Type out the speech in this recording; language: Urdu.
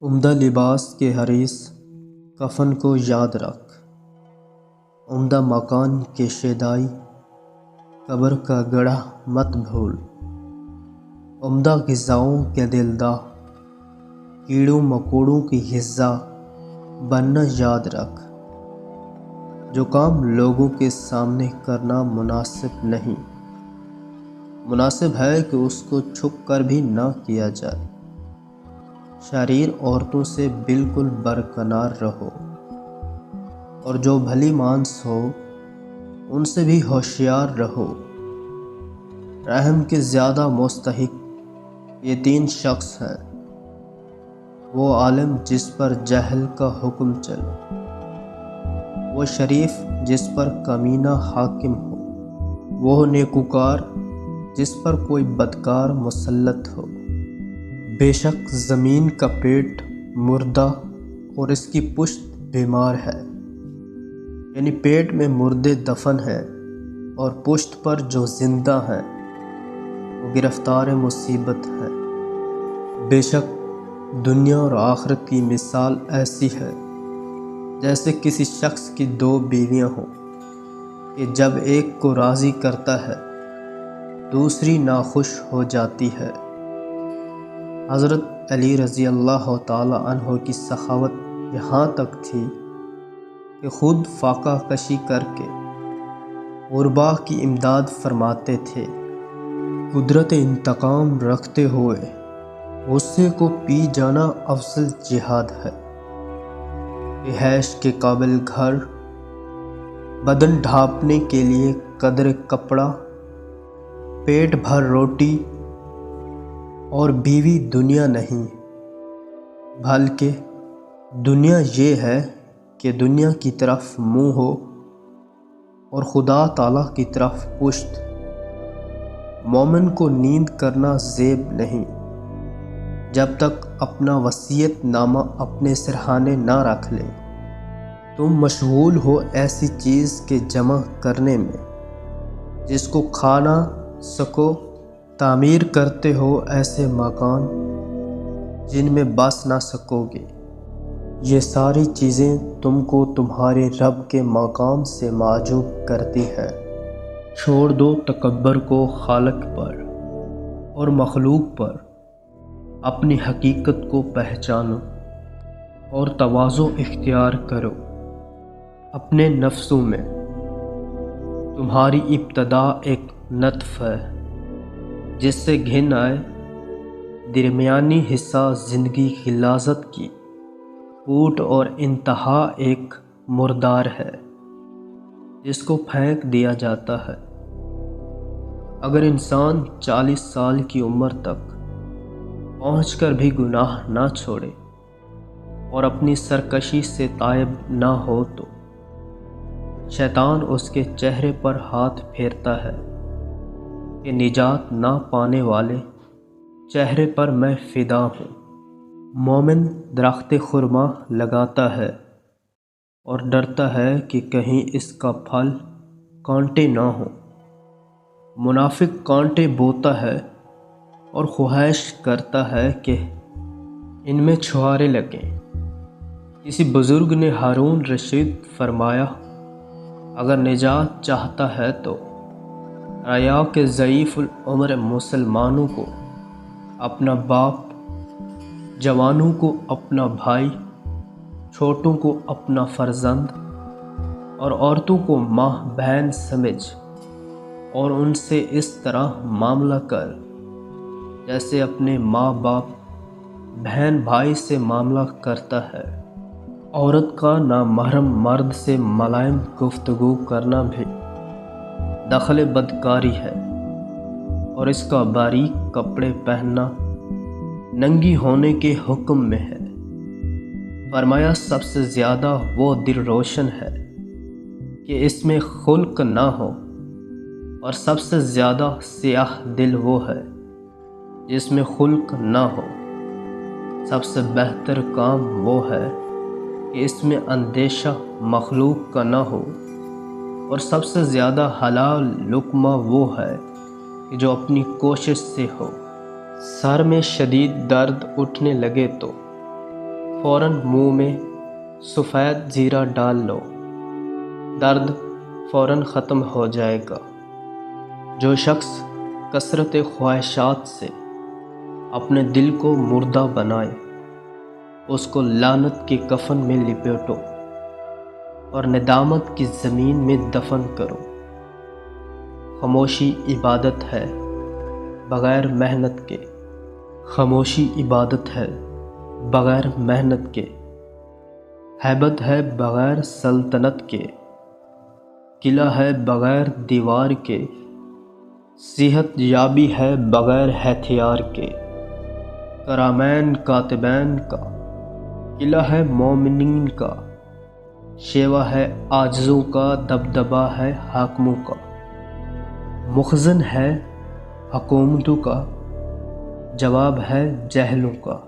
عمدہ لباس کے حریص کفن کو یاد رکھ، عمدہ مکان کے شیدائی قبر کا گڑھا مت بھول، عمدہ غذاؤں کے دلدار کیڑوں مکوڑوں کی غذا بننا یاد رکھ۔ جو کام لوگوں کے سامنے کرنا مناسب نہیں، مناسب ہے کہ اس کو چھپ کر بھی نہ کیا جائے۔ شریر عورتوں سے بالکل برکنار رہو، اور جو بھلی مانس ہو ان سے بھی ہوشیار رہو۔ رحم کے زیادہ مستحق یہ تین شخص ہیں: وہ عالم جس پر جہل کا حکم چلے، وہ شریف جس پر کمینہ حاکم ہو، وہ نیکوکار جس پر کوئی بدکار مسلط ہو۔ بے شک زمین کا پیٹ مردہ اور اس کی پشت بیمار ہے، یعنی پیٹ میں مردے دفن ہیں اور پشت پر جو زندہ ہیں وہ گرفتار مصیبت ہیں۔ بے شک دنیا اور آخرت کی مثال ایسی ہے جیسے کسی شخص کی دو بیویاں ہوں کہ جب ایک کو راضی کرتا ہے دوسری ناخوش ہو جاتی ہے۔ حضرت علی رضی اللہ تعالی عنہ کی سخاوت یہاں تک تھی کہ خود فاقہ کشی کر کے غربا کی امداد فرماتے تھے۔ قدرت انتقام رکھتے ہوئے غصے کو پی جانا افضل جہاد ہے۔ رہائش کے قابل گھر، بدن ڈھانپنے کے لیے قدر کپڑا، پیٹ بھر روٹی اور بیوی دنیا نہیں، بلکہ دنیا یہ ہے کہ دنیا کی طرف منہ ہو اور خدا تعالیٰ کی طرف پشت۔ مومن کو نیند کرنا زیب نہیں جب تک اپنا وصیت نامہ اپنے سرہانے نہ رکھ لے۔ تم مشغول ہو ایسی چیز کے جمع کرنے میں جس کو کھا نہ سکو، تعمیر کرتے ہو ایسے مکان جن میں بس نہ سکو گے۔ یہ ساری چیزیں تم کو تمہارے رب کے مقام سے معجوب کرتی ہیں۔ چھوڑ دو تکبر کو خالق پر اور مخلوق پر، اپنی حقیقت کو پہچانو اور تواضع اختیار کرو اپنے نفسوں میں۔ تمہاری ابتدا ایک نطفہ ہے جس سے گھن آئے، درمیانی حصہ زندگی کی لذت کی کوٹ اور انتہا ایک مردار ہے جس کو پھینک دیا جاتا ہے۔ اگر انسان 40 سال کی عمر تک پہنچ کر بھی گناہ نہ چھوڑے اور اپنی سرکشی سے تائب نہ ہو تو شیطان اس کے چہرے پر ہاتھ پھیرتا ہے کہ نجات نہ پانے والے چہرے پر میں فدا ہوں۔ مومن درخت خرما لگاتا ہے اور ڈرتا ہے کہ کہیں اس کا پھل کانٹے نہ ہوں۔ منافق کانٹے بوتا ہے اور خواہش کرتا ہے کہ ان میں چھوارے لگیں۔ کسی بزرگ نے ہارون رشید فرمایا، اگر نجات چاہتا ہے تو ریا کے ضعیف العمر مسلمانوں کو اپنا باپ، جوانوں کو اپنا بھائی، چھوٹوں کو اپنا فرزند اور عورتوں کو ماں بہن سمجھ، اور ان سے اس طرح معاملہ کر جیسے اپنے ماں باپ، بہن بھائی سے معاملہ کرتا ہے۔ عورت کا نامحرم مرد سے ملائم گفتگو کرنا بھی دخل بدکاری ہے، اور اس کا باریک کپڑے پہننا ننگی ہونے کے حکم میں ہے۔ فرمایا، سب سے زیادہ وہ دل روشن ہے کہ اس میں خلق نہ ہو، اور سب سے زیادہ سیاہ دل وہ ہے جس میں خلق نہ ہو۔ سب سے بہتر کام وہ ہے کہ اس میں اندیشہ مخلوق کا نہ ہو، اور سب سے زیادہ حلال لقمہ وہ ہے کہ جو اپنی کوشش سے ہو۔ سر میں شدید درد اٹھنے لگے تو فوراً منہ میں سفید زیرہ ڈال لو، درد فوراً ختم ہو جائے گا۔ جو شخص کثرت خواہشات سے اپنے دل کو مردہ بنائے، اس کو لعنت کے کفن میں لپیٹو اور ندامت کی زمین میں دفن کرو۔ خاموشی عبادت ہے بغیر محنت کے، خاموشی عبادت ہے بغیر محنت کے، ہیبت ہے بغیر سلطنت کے، قلعہ ہے بغیر دیوار کے، صحت یابی ہے بغیر ہتھیار کے۔ کرامین کاتبین کا قلعہ ہے مومنین کا، شیوا ہے عاجزوں کا، دبدبہ ہے حاکموں کا، مخزن ہے حکومتوں کا، جواب ہے جاہلوں کا۔